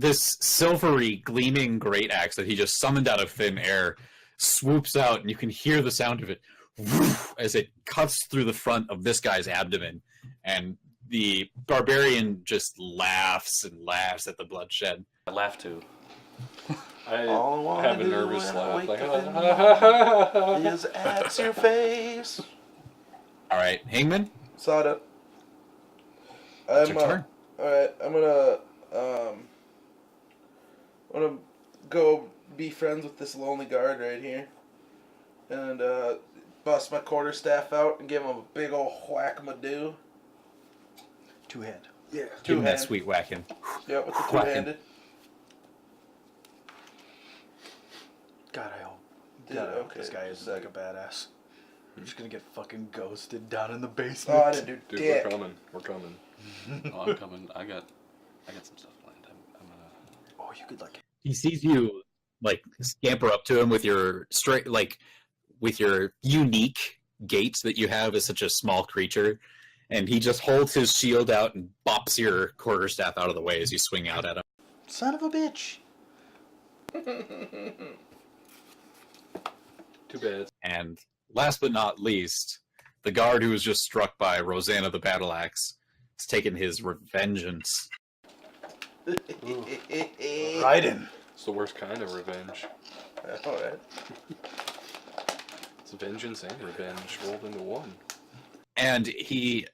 this silvery, gleaming great axe that he just summoned out of thin air swoops out, and you can hear the sound of it as it cuts through the front of this guy's abdomen, and the barbarian just laughs and laughs at the bloodshed. I laugh too. I have a nervous laugh. Like, is axe your face. All right, Hangman, Sada. it's your turn. Alright, I'm gonna go be friends with this lonely guard right here. And bust my quarterstaff out and give him a big old whack-a-ma-do. Two-hand. Yeah, Give him that two-hand. sweet whacking. Yeah, with the Whacking. two-handed. God, I hope. Dude, God, I hope okay, this guy is just like a a badass. I'm just gonna get fucking ghosted down in the Oh, basement. I didn't do dude, dick. we're coming. We're coming. Oh, I'm coming. I got some stuff planned. I'm gonna. Oh, you could like. He sees you like scamper up to him with your straight, like with your unique gait that you have as such a small creature, and he just holds his shield out and bops your quarterstaff out of the way as you swing out at him. Son of a bitch. Too bad. And last but not least, the guard who was just struck by Rosanna the Battle Axe has taken his revengeance. Raiden. It's the worst kind of revenge. Alright. It's vengeance and revenge rolled into one. And he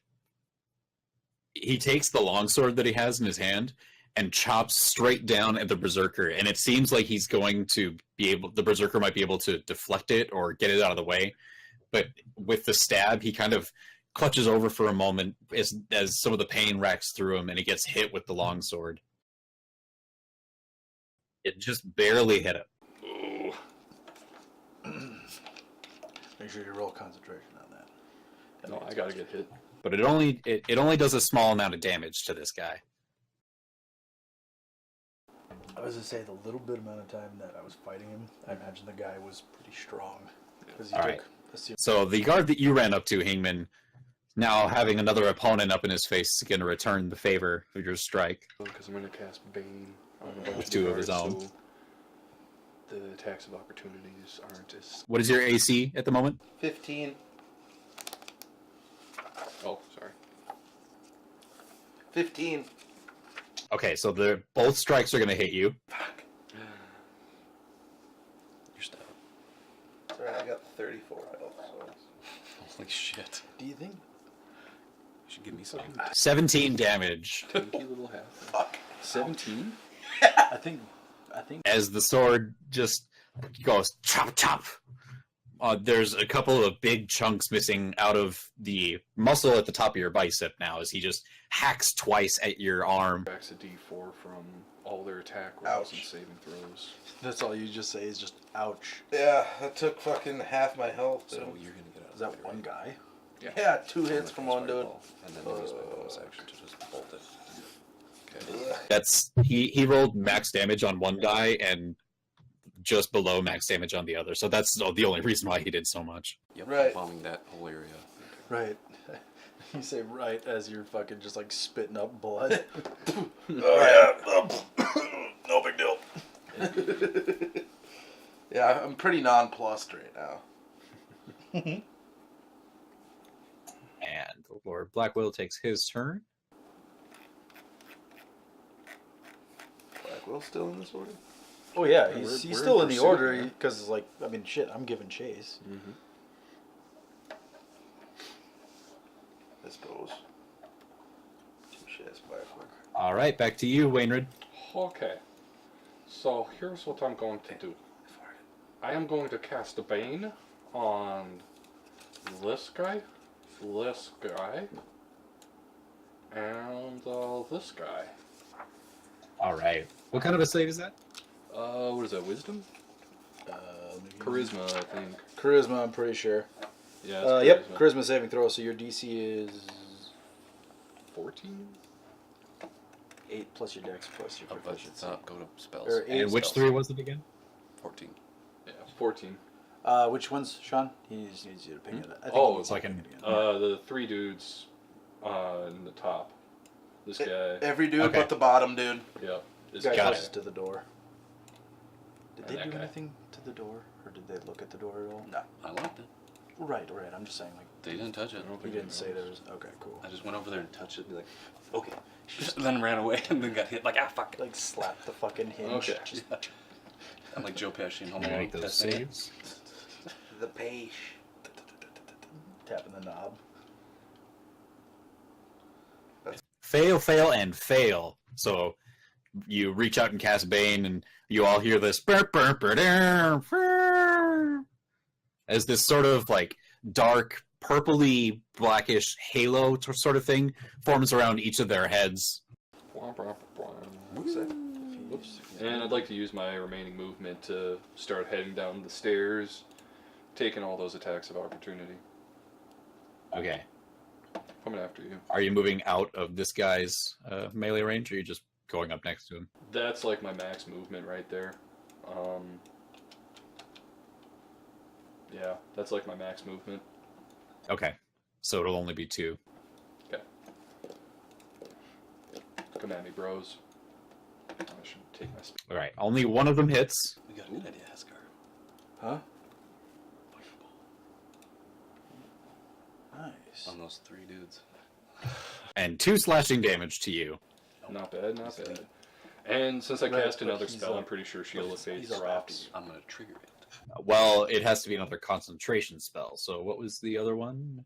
takes the longsword that he has in his hand and chops straight down at the berserker, and it seems like he's going to be able, the berserker might be able to deflect it or get it out of the way, but with the stab he kind of clutches over for a moment as some of the pain racks through him, and he gets hit with the longsword. It just barely hit him. Ooh. Make sure you roll concentration on that. No, I gotta get hit. But it only does a small amount of damage to this guy. I was gonna say the little bit amount of time that I was fighting him, I imagine the guy was pretty strong because he All took right. a serious. So the guard that you ran up to, Hingman, now having another opponent up in his face, is going to return the favor of your strike. Because I'm gonna cast Bane on a bunch With of two the of his guards, own. so the attacks of opportunities aren't as. What is your AC at the moment? 15. Oh, sorry. 15. Okay, so both strikes are going to hit you. Fuck. You're stout. Sorry, I got 34 health, so... Holy shit. Do you think? You should give me some. 17 damage Tinky little half. Fuck. 17? I think. as the sword just goes chop chop. There's a couple of big chunks missing out of the muscle at the top of your bicep now as he just hacks twice at your arm. Backs a d4 from all their attack rolls and Ouch. saving throws. That's all you just say is just ouch. Yeah, that took fucking half my health, dude. So you're gonna get out. Is that one guy? Yeah, 2 I'm hits gonna from cast one dude. Fireball, and then use my bonus action to just bolt it. Okay. That's he rolled max damage on one guy and just below max damage on the other. So that's the only reason why he did so much. Yep. Right. Bombing that whole area. Right. You say right as you're fucking just like spitting up blood. Oh, yeah. No big deal. Yeah, I'm pretty nonplussed right now. And Lord Blackwell takes his turn. Blackwell's still in this order? Oh yeah, Yeah, he's we're still in in the pursuit, order man. because like I mean shit, I'm giving chase. Mm-hmm. I suppose. Touche, Blackwell. All right, back to you, Wainwright. Okay. So here's what I'm going to do. I am going to cast a Bane on this guy, and this guy. All right. What kind of a save is that? What is that? Wisdom? Charisma, I think. Charisma, I'm pretty sure. Yeah. Yep, charisma saving throw. So your DC is 14. 8 plus your dex plus your Up at proficiency. the top, go to spells. Or eight And which spells. three was it again? 14. Yeah, 14. Which ones, Sean? He needs you to pick it. I think Oh, he needs so I to can- pick it again. The 3 dudes in the top. This guy. Every dude Okay. but the bottom dude. Yep. The Is guy Got it. closest to the door. Did And they that do guy. anything to the door, or did they look at the door at all? No. I locked it. Right. I'm just saying, like, They didn't touch it. I don't he think didn't he say knows. there was. Okay, cool. I just went over there and touched it and be like, okay. And then ran away and then got hit. Like, fuck. Like, slap the fucking hinge. Okay. Just I'm like Joe Pesci in Home Can I Alone. make those testing it. saves? The page. tapping the knob. Fail, and fail. So you reach out and cast Bane, and you all hear this burp, burp, burp, burp, burp, as this sort of like dark, purpley, blackish halo sort of thing forms around each of their heads. Bwah, bwah, bwah. What's that? Whoops. And I'd like to use my remaining movement to start heading down the stairs, taking all those attacks of opportunity. Okay. Coming after you. Are you moving out of this guy's melee range, or are you just going up next to him? That's like my max movement right there. Yeah, that's like my max movement. Okay. So it'll only be 2. Okay. Come at me, bros. I should take my... All right. Only one of them hits, We got a good idea, Ascar. Huh? Fireball. Nice. On those 3 dudes. and 2 slashing damage to you. Not bad, not bad. And since I Right, cast but another he's spell, I'm up- pretty sure Shield of Faith he's up after drops. you. I'm gonna trigger it. Well, it has to be another concentration spell. So what was the other one?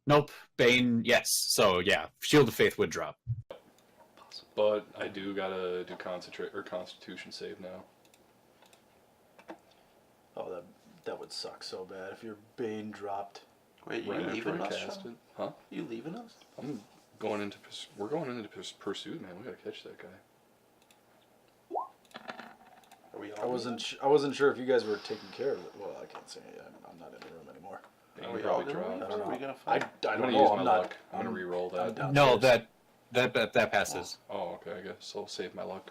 Nope. Bane, yes. So yeah, Shield of Faith would drop. Possible. But I do gotta do Constitution save now. Oh, that would suck so bad if your Bane dropped. Wait, you Right after leaving I us? cast Sean? it. Huh? You leaving us? I'm going into... We're going into pursuit, man. We gotta catch that guy. Are we all I wasn't sure if you guys were taking care of it. Well, I can't say it. I'm not in the room anymore. Bane Are we all probably gonna dropped. leave? I don't Are we know. gonna I fight? don't I'm gonna know. use I'm my not. luck. I'm gonna re-roll I'm that. down. No, Downstairs. that passes. Oh, okay, I guess I'll save my luck.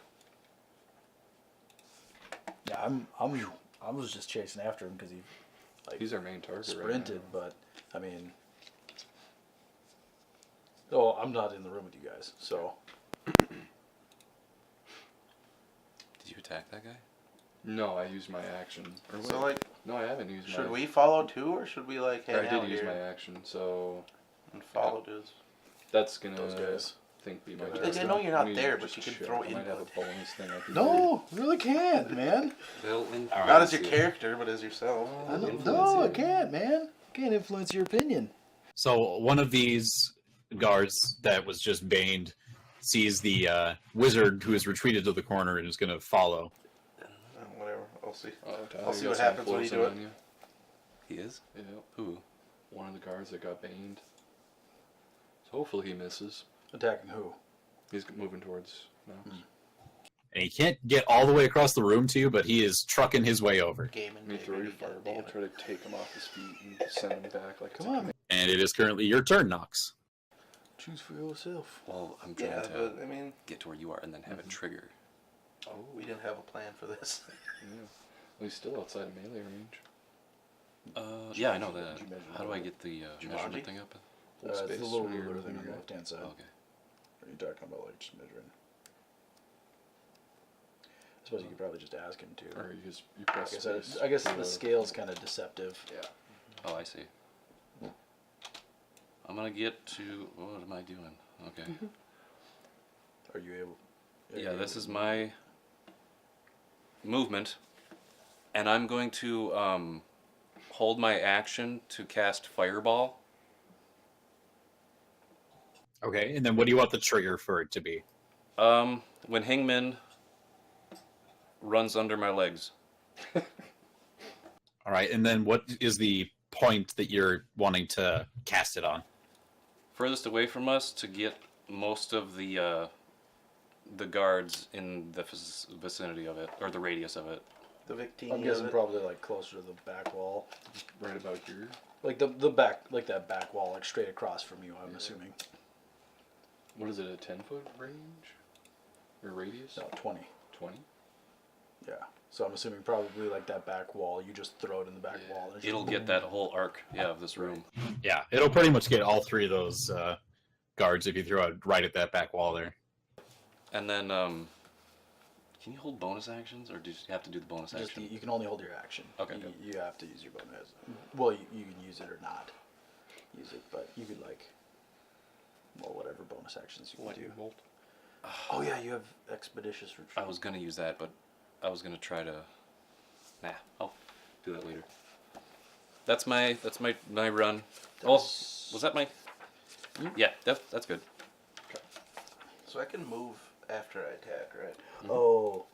Yeah, I was just chasing after him because he like He's our main target sprinted, right but I mean, oh, I'm not in the room with you guys, so Did you attack that guy? now. No, I used my action. Or So wait, like, no, I haven't used should my... we follow too, or should we like I hang did out use here my action, so and follow dudes? that's gonna... those guys. I think be my Like, turn. I know you're not Let me there, but just you can check. throw I might have a input. bonus thing I can No, you really can't, man. They'll All right. Not as your character, but as yourself. I don't, Influence no, I you. can't, man. Can't influence your opinion. So one of these guards that was just baned sees the wizard who has retreated to the corner and is going to follow. Whatever. I'll see. do. Oh, Tyler, I'll see you what got some happens when you closing do it. on you? He is? Yeah, Who? one of the guards that got baned. So hopefully he misses. Attacking who? He's moving towards Mouse. And he can't get all the way across the room to you, but he is trucking his way over. Gaming. Let me throw your baby, fireball, goddamn it. try to take him off his feet and send him back like Come on, man. And it is currently your turn, Nox. Choose for yourself. Well, I'm trying Yeah, to but I mean, get to where you are and then have it trigger. Oh, we didn't have a plan for this. yeah. Well, he's still outside of melee range. Yeah, I know that. Did you measure How do I that? get the Jumanji? measurement thing up? Full It's space the little on your- ruler thing on the your- left hand side. Okay. Are you talking about like just measuring? I suppose you could probably just ask him to. Or you press space. I guess for the scale's kind of deceptive. Yeah. Oh, I see. I'm gonna get to. What am I doing? Okay. Are you able? are Yeah, you this able is to- my movement, and I'm going to hold my action to cast Fireball. Okay, and then what do you want the trigger for it to be? When Hangman runs under my legs. All right, and then what is the point that you're wanting to cast it on? Furthest away from us to get most of the guards in the vicinity of it, or the radius of it. The victim. I'm guessing probably like closer to the back wall, Right about here. like the back, like that back wall, like straight across from you. I'm assuming. What is it, a 10-foot range? Or radius? No, 20. 20? Yeah. So I'm assuming probably like that back wall. You just throw it in the back Yeah. wall. And It'll get that whole arc, yeah, of this room. Yeah, it'll pretty much get all 3 of those guards if you throw it right at that back wall there. And then Can you hold bonus actions, or do you have to do the bonus Just action? you can only hold your action. Okay. You have to use your bonus. Well, you can use it or not use it, but you could whatever bonus actions you can Lightning do. bolt. Oh yeah, you have expeditious retreat. I was gonna use that, but I was gonna try to. Nah, I'll do that later. That's my run. Oh, was that my? Yeah, that's good. So I can move after I attack, right? Oh,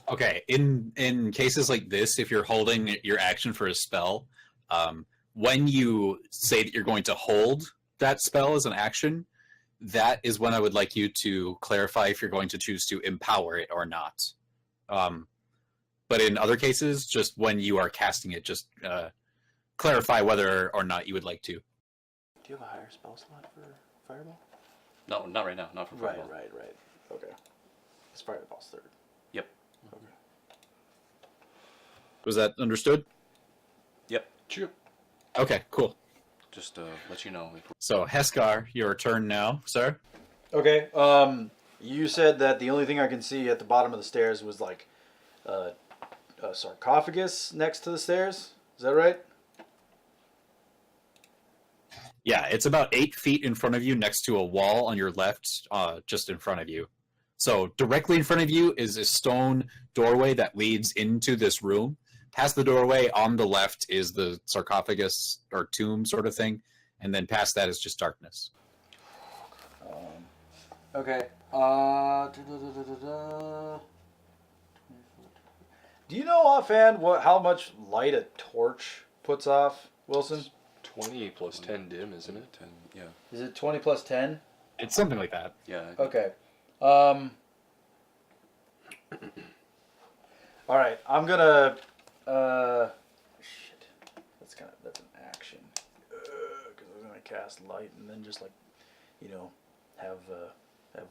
Okay, in cases like this, if you're holding your action for a spell, when you say that you're going to hold that spell as an action, that is when I would like you to clarify if you're going to choose to empower it or not. But in other cases, just when you are casting it, just clarify whether or not you would like to. do you have a higher spell slot for fireball? No, not right now. Not for Right. fireball. Okay. It's fireball's third. Yep. Okay. Was that understood? Yep. Chip. Okay, cool. Just let you know. So Heskar, your turn now, sir. Okay. You said that the only thing I can see at the bottom of the stairs was like a sarcophagus next to the stairs. Is that right? Yeah, it's about 8 feet in front of you next to a wall on your left, just in front of you. So directly in front of you is a stone doorway that leads into this room. Past the doorway on the left is the sarcophagus or tomb sort of thing. And then past that is just darkness. Okay. Do you know offhand how much light a torch puts off, Wilson? 20 plus 10 dim, isn't it? 10. Yeah. Is it 20 plus 10? It's something like that. Yeah. Okay. All right. I'm gonna. Shit. That's an action. Because I was gonna cast light and then just have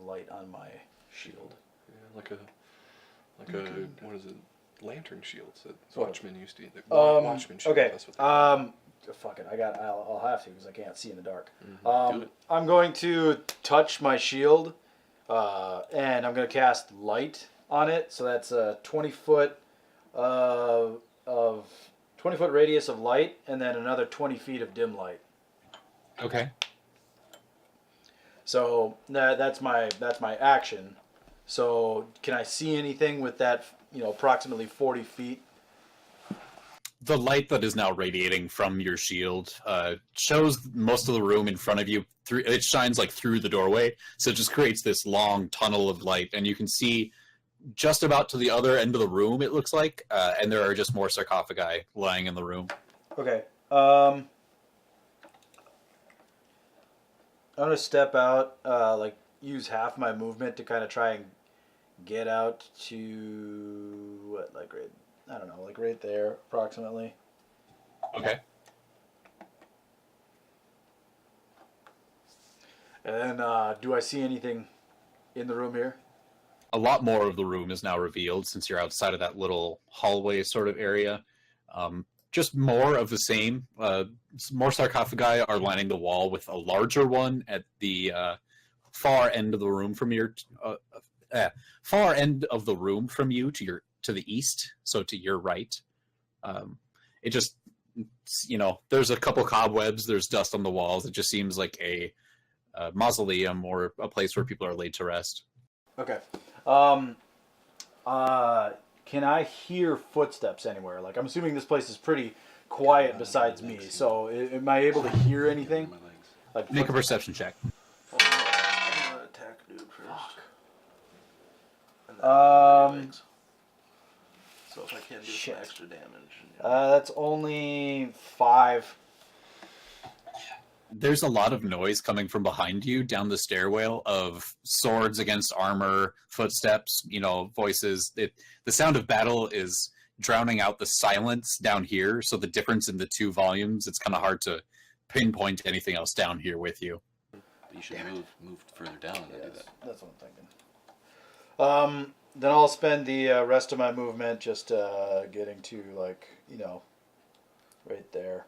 light on my shield. Yeah, like a what is it? Lantern shields that Sort of. Watchmen used to. Watchmen shield. Okay. That's what they Fuck it. I'll have to because I can't see in the dark. Do it. I'm going to touch my shield, and I'm going to cast light on it. So that's a 20-foot of 20-foot radius of light, and then another 20 feet of dim light. Okay. So that's my action. So can I see anything with that? Approximately 40 feet. The light that is now radiating from your shield shows most of the room in front of you. It shines like through the doorway, so it just creates this long tunnel of light, and you can see just about to the other end of the room. It looks like, and there are just more sarcophagi lying in the room. Okay. I'm gonna step out, use half my movement to kind of try and get out to right there, approximately. Okay. And then, do I see anything in the room here? A lot more of the room is now revealed since you're outside of that little hallway sort of area. Just more of the same. More sarcophagi are lining the wall, with a larger one at the far end of the room from you to the east, so to your right. It just, there's a couple cobwebs, there's dust on the walls. It just seems like a mausoleum or a place where people are laid to rest. Okay. Can I hear footsteps anywhere? Like, I'm assuming this place is pretty quiet besides me. So, am I able to hear anything? My legs. Like, Make a perception check. I'm gonna attack dude first. And then legs. So if I can do Shit. some extra damage. That's only 5. There's a lot of noise coming from behind you down the stairwell of swords against armor, footsteps, voices. The sound of battle is drowning out the silence down here, so the difference in the two volumes, it's kind of hard to pinpoint anything else down here with you. But you should move further down and do that. That's what I'm thinking. Then I'll spend the rest of my movement just getting to, right there.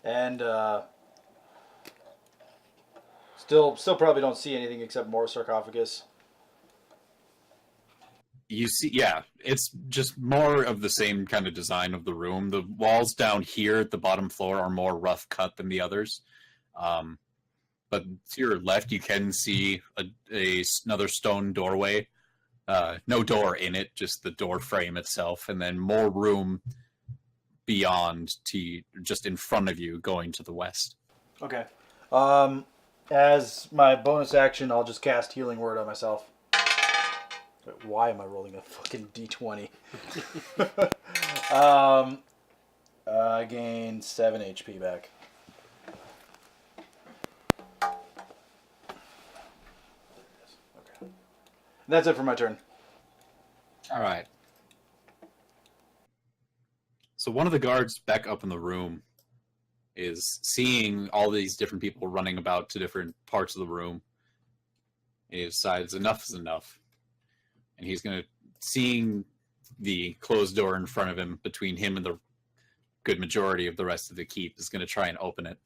And Still probably don't see anything except more sarcophagus. You see, yeah, it's just more of the same kind of design of the room. The walls down here at the bottom floor are more rough cut than the others. But to your left, you can see another stone doorway. No door in it, just the door frame itself, and then more room beyond to just in front of you going to the west. Okay. As my bonus action, I'll just cast Healing Word on myself. Wait, why am I rolling a fucking d20? I gain 7 HP back. Okay. That's it for my turn. All right. So one of the guards back up in the room is seeing all these different people running about to different parts of the room. And he decides enough is enough. And he's going to, seeing the closed door in front of him, between him and the good majority of the rest of the keep, is going to try and open it.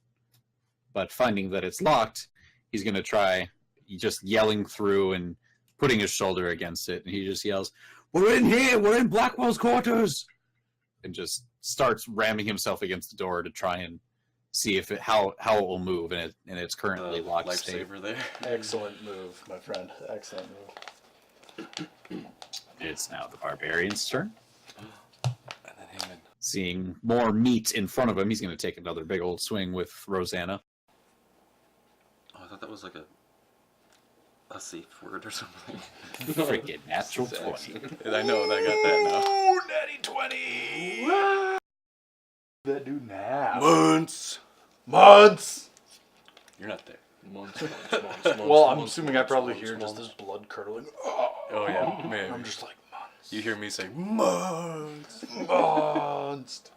But finding that it's locked, he's going to try just yelling through and putting his shoulder against it. And he just yells, "We're in here! We're in Blackwell's quarters!" And just starts ramming himself against the door to try and see if how it will move, and it's currently locked state. Lifesaver there. Excellent move, my friend. Excellent move. It's now the barbarian's turn. And then Heyman. Seeing more meat in front of him, he's going to take another big old swing with Rosanna. Oh, I thought that was like a safe word or something. Freaking natural 20. I know, I got that Ooh, natty 20! That do now. now. Months! You're not there. Months, Well, I'm assuming I probably hear just this blood curdling. Oh yeah, man. I'm just like, months. You hear me say months. Months.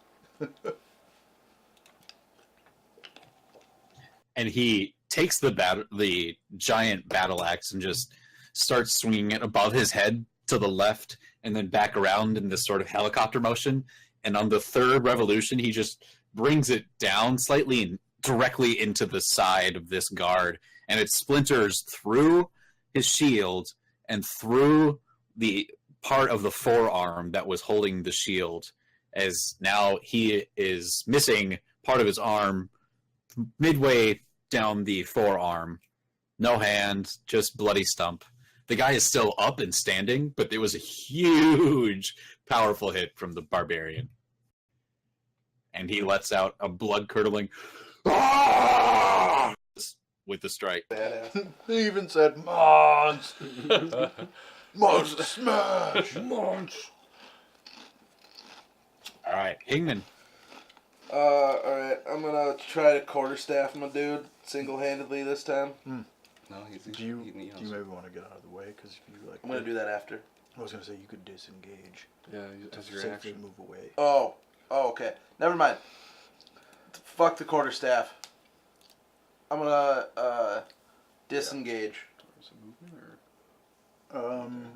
And he takes the giant battle axe and just starts swinging it above his head to the left and then back around in this sort of helicopter motion. And on the third revolution, he just brings it down slightly and directly into the side of this guard. And it splinters through his shield and through the part of the forearm that was holding the shield, as now he is missing part of his arm midway down the forearm. No hand, just bloody stump. The guy is still up and standing, but it was a huge, powerful hit from the barbarian. And he lets out a blood-curdling "Ah!" with the strike. Badass. He even said, months. Monster smash. Months. All right, Hingman. Alright, I'm gonna try to quarterstaff my dude single-handedly this time. No, he's Do you he knows. maybe want to get out of the way? Because if you like, I'm gonna do that after. I was gonna say you could disengage Yeah, to as your safely action. move away. Oh, okay. Never mind. Fuck the quarterstaff. I'm gonna disengage. Is it movement or?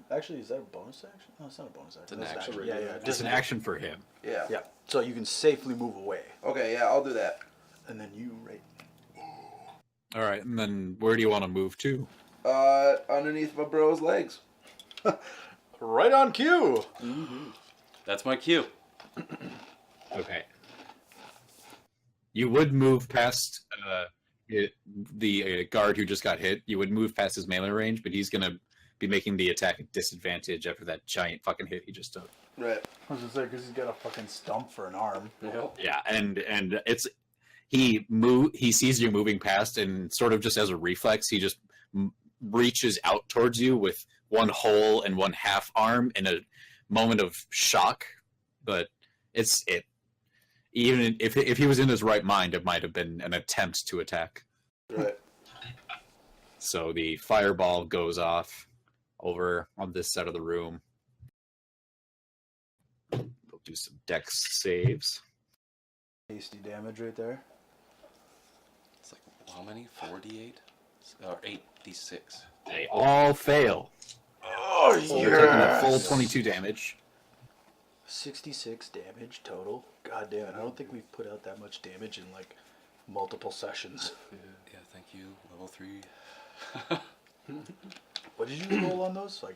Actually, is that a bonus action? No, it's not a bonus action. It's an That's action. Yeah, yeah. It's an action for him. Yeah. Yeah. So you can safely move away, Okay, yeah, I'll do that. and then you right. All right, and then where do you want to move to? Underneath my bro's legs. Right on cue. That's my cue. Okay. You would move past the guard who just got hit. You would move past his melee range, but he's going to be making the attack at disadvantage after that giant fucking hit he just took. Right. I was gonna say because he's got a fucking stump for an arm. Yep. Yeah, and it's he sees you moving past, and sort of just as a reflex, he just reaches out towards you with one whole and one half arm in a moment of shock. But even if he was in his right mind, it might have been an attempt to attack. Right. So the fireball goes off over on this side of the room. We'll do some dex saves. Hasty damage right there. It's like how many? 48 or 86. They all fail. Oh So you're taking a full 22 damage. 66 damage total. God damn it! I don't think we've put out that much damage in like multiple sessions. Yeah, thank you. Level 3. What did you roll on those? Like,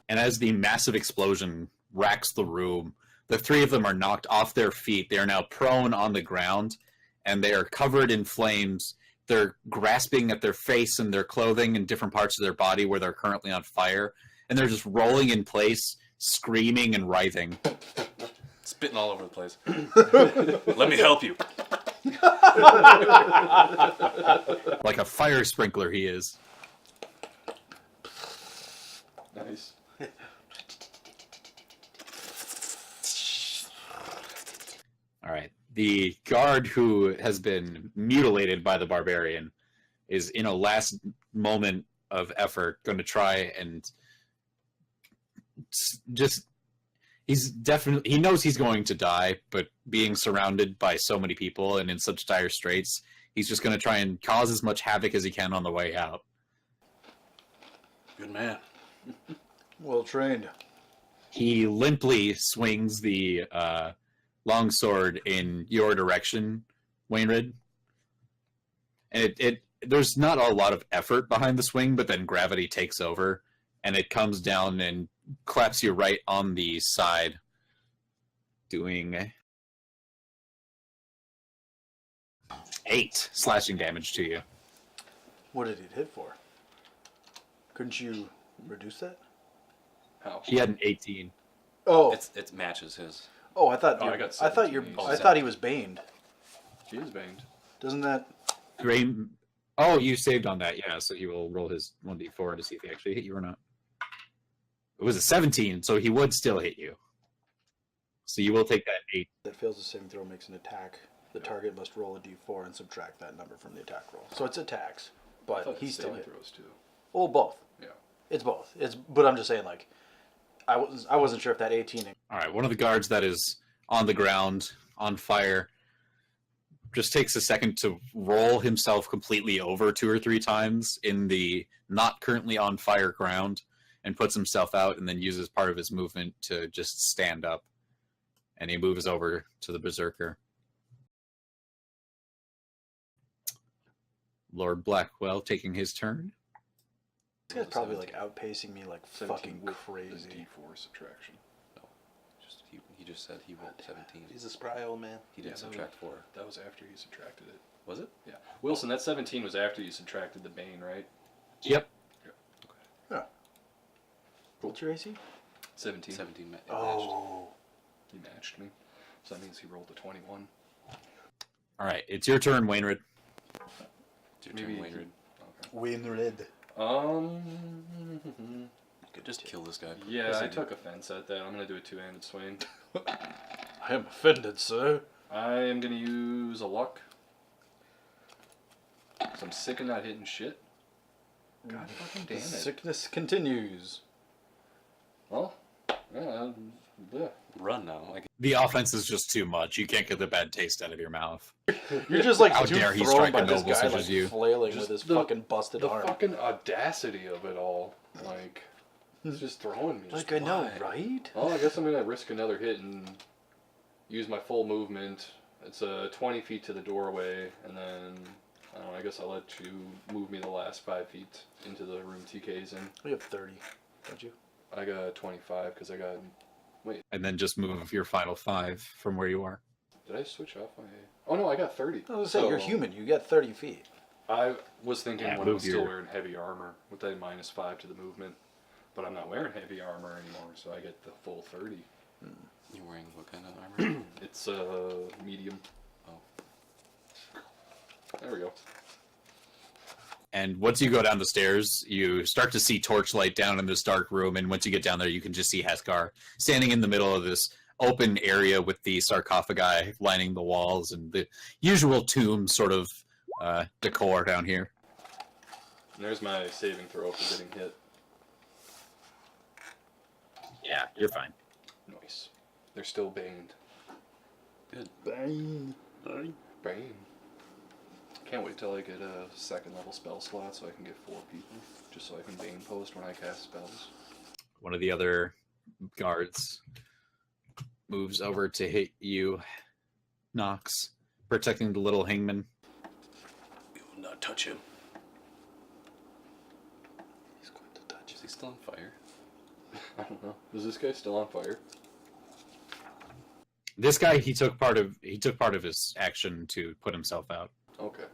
And as the massive explosion racks the room, the three of them are knocked off their feet. They are now prone on the ground, and they are covered in flames. They're grasping at their face and their clothing and different parts of their body where they're currently on fire, and they're just rolling in place, screaming and writhing. Spitting all over the place. Let me help you. Like a fire sprinkler he is. Nice. All right. The guard who has been mutilated by the barbarian is in a last moment of effort going to try and just he knows he's going to die, but being surrounded by so many people and in such dire straits, he's just going to try and cause as much havoc as he can on the way out. Good man. well trained. He limply swings the longsword in your direction, Wainred. And it there's not a lot of effort behind the swing, but then gravity takes over, and it comes down and claps you right on the side, doing 8 slashing damage to you. What did it hit for? Couldn't you reduce that? How? He had an 18. Oh, It matches his. oh, I thought. Oh, you- I got I thought you. 17. I thought he was baned. He is banged. Doesn't that? Graham. Oh, you saved on that, yeah. So he will roll his 1d4 to see if he actually hit you or not. It was a 17, so he would still hit you. So you will take that 8. That fails the saving throw makes an attack. The target must roll a d4 and subtract that number from the attack roll. So it's attacks, I but thought he's still saving hit. throws too. Well, both. Yeah. It's both. But I'm just saying, like, I wasn't sure if that 18. All right, one of the guards that is on the ground, on fire, just takes a second to roll himself completely over 2 or 3 times in the not currently on fire ground and puts himself out, and then uses part of his movement to just stand up. And he moves over to the Berserker. Lord Blackwell taking his turn. This guy's probably like outpacing me like 17 fucking with crazy. the D4 subtraction. He just said he went 17. He's a spry old man. He didn't Yeah, subtract 4. That was after he subtracted it. Was it? Yeah. Wilson, that 17 was after you subtracted the Bane, right? Yep. What's your AC? 17. 17 matched. Oh, He matched me. So that means he rolled a 21. All right, it's your turn, Wainwright. It's your Maybe turn, Wainwright. win red. Okay. You could just kill this guy. Yeah, Yes, I do. took offense at that. I'm going to do a two-handed swing. I am offended, sir. I am going to use a luck. So I'm sick of not hitting shit. God fucking The damn it. sickness continues. Well, yeah, yeah. Run now. Like, The offense is just too much. You can't get the bad taste out of your mouth. You're just like How too dare he thrown strike by a this noble guy such like as you. flailing Just with his the- fucking busted The arm. fucking audacity of it all. Like, it's just throwing me. Like I know, why? right? Well, I guess I'm going to risk another hit and use my full movement. It's 20 feet to the doorway, and then, I don't know, I guess I'll let you move me the last 5 feet into the room TK's in. We have 30, don't you? I got 25 because I got. And then just move your final 5 from where you are. Did I switch off my. Oh no, I got 30. I was gonna say you're human. You get 30 feet. I was thinking Yeah, when I move was still your- wearing heavy armor with that -5 to the movement. But I'm not wearing heavy armor anymore, so I get the full 30. you're wearing what kind of armor? It's medium. Oh. There we go. And once you go down the stairs, you start to see torchlight down in this dark room. And once you get down there, you can just see Heskar standing in the middle of this open area with the sarcophagi lining the walls and the usual tomb sort of decor down here. And there's my saving throw for getting hit. Yeah, you're fine. Nice. They're still baned. Good. Bang. Bane. Can't wait till I get a 2nd level spell slot so I can get 4 people. Just so I can Bane post when I cast spells. One of the other guards moves over to hit you, Nox, protecting the little hangman. touch him. He's going to touch Is he still on fire? I don't know. Is this guy still on fire? This guy, he took part of his action to put himself out, Okay.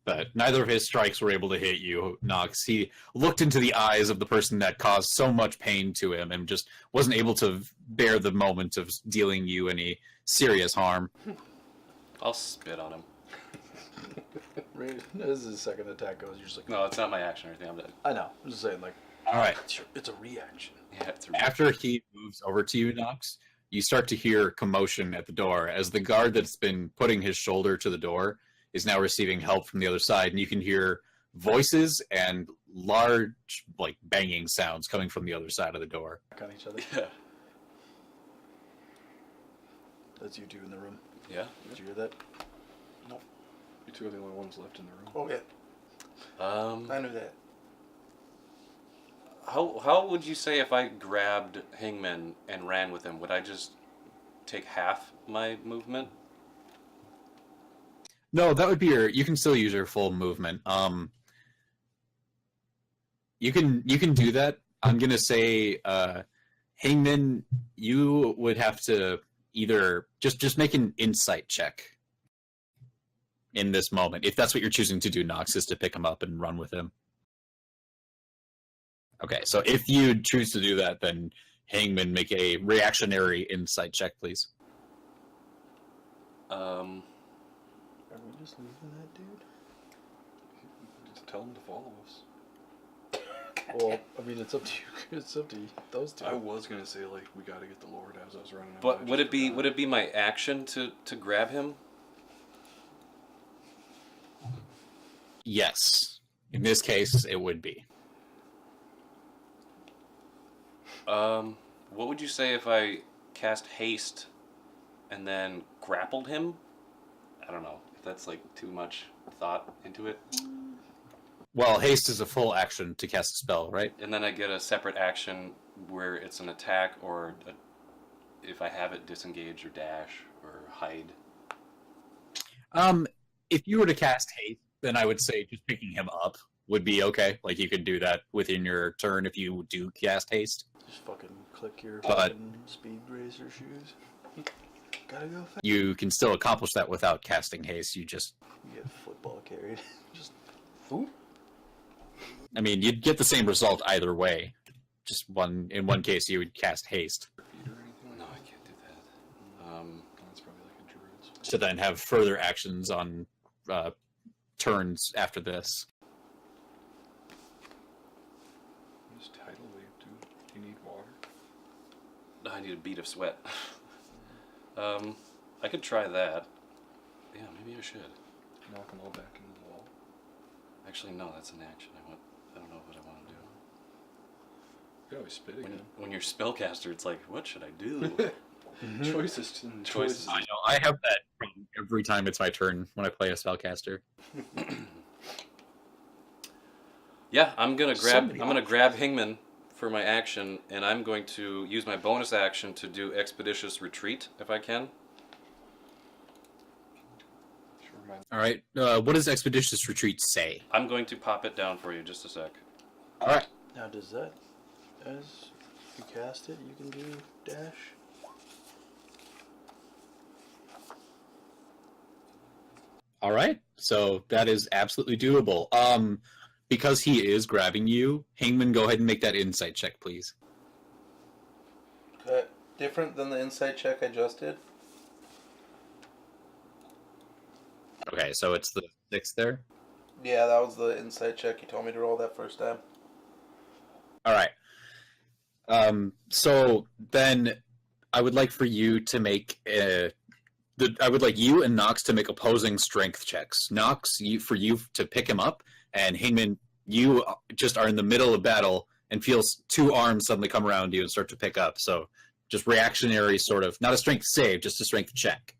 but neither of his strikes were able to hit you, Nox. He looked into the eyes of the person that caused so much pain to him and just wasn't able to bear the moment of dealing you any serious harm. I'll spit on him. Right. As his second attack goes, you're just like, No, it's not my action or anything. I'm dead. I know. I'm just saying, like, All right. it's a reaction. Yeah, it's a After he moves over to you, Nox, you start to hear commotion at the door as the guard that's been putting his shoulder to the door is now receiving help from the other side, and you can hear voices and large, like, banging sounds coming from the other side of the door. Back on each other. Yeah. That's you two in the room. Yeah. Did you hear that? You two are the only ones left in the room. Oh yeah, I knew that. How would you say if I grabbed Hangman and ran with him? Would I just take half my movement? No, that would be you can still use your full movement. You can do that. I'm gonna say, Hangman, you would have to either just make an insight check in this moment, if that's what you're choosing to do, Nox, is to pick him up and run with him. Okay, so if you choose to do that, then Hangman, make a reactionary insight check, please. Are we just leaving that dude? Just tell him to follow us. Well, I mean, it's up to you. It's up to you. Those two. I was gonna say like we gotta get the Lord as I was running. out. But I would just it be forgot. my action to grab him? Yes. In this case, it would be. What would you say if I cast haste and then grappled him? I don't know if that's like too much thought into it. Well, haste is a full action to cast a spell, right? And then I get a separate action where it's an attack or if I have it, disengage or dash or hide. If you were to cast haste, then I would say just picking him up would be okay. Like, you could do that within your turn if you do cast haste. Just fucking click your But- fucking speed racer shoes. Gotta go fast. You can still accomplish that without casting haste. You just, You get football carried. Just. I mean, you'd get the same result either way. Just in one case, you would cast haste Feet or anything like No, that? I can't do that. That's probably like a druid's. to then have further actions on turns after this. Just tidal wave, dude. Do you need water? I need a bead of sweat. I could try that. Yeah, maybe I should. Knock them all back into the wall. Actually, no, that's an action. I don't know what I want to do. You can always spit again. When you're spellcaster, it's like, what should I do? Choices and Choices. choices. I know. I have that problem every time it's my turn when I play a spellcaster. Yeah, I'm gonna grab. many I'm gonna grab Hingman for my action, and I'm going to use my bonus action to do expeditious retreat if I can. Sure, man. All right. What does Expeditious Retreat say? I'm going to pop it down for you just a sec. All right. Now, does that, as you cast it, you can do dash? All right. So that is absolutely doable. Because he is grabbing you, Hangman, go ahead and make that insight check, please. Okay. Different than the insight check I just did. Okay, so it's the 6 there. Yeah, that was the insight check you told me to roll that first time. All right. So then I would like for you to make I would like you and Nox to make opposing strength checks. Nox, for you to pick him up, and Hangman, you just are in the middle of battle and feels 2 arms suddenly come around you and start to pick up. So just reactionary sort of, not a strength save, just a strength check.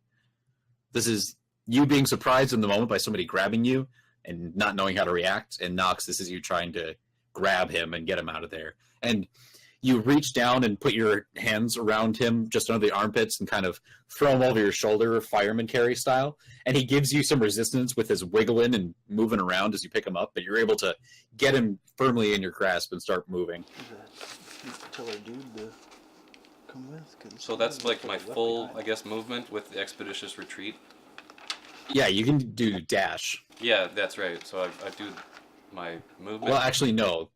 This is you being surprised in the moment by somebody grabbing you and not knowing how to react. And Nox, this is you trying to grab him and get him out of there. And you reach down and put your hands around him just under the armpits and kind of throw him over your shoulder, fireman carry style. And he gives you some resistance with his wiggling and moving around as you pick him up, but you're able to get him firmly in your grasp and start moving. Tell our dude to come with. So that's like my full, I guess, movement with the expeditious retreat. Yeah, you can do dash. Yeah, that's right. So I do my movement. Well, actually, no.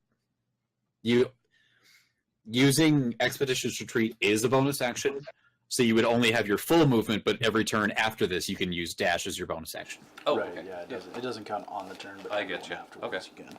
Using expeditious retreat is a bonus action, so you would only have your full movement, but every turn after this, you can use dash as your bonus action. oh, right, okay. yeah, it doesn't count on the turn, but I get you. afterwards Okay. you can.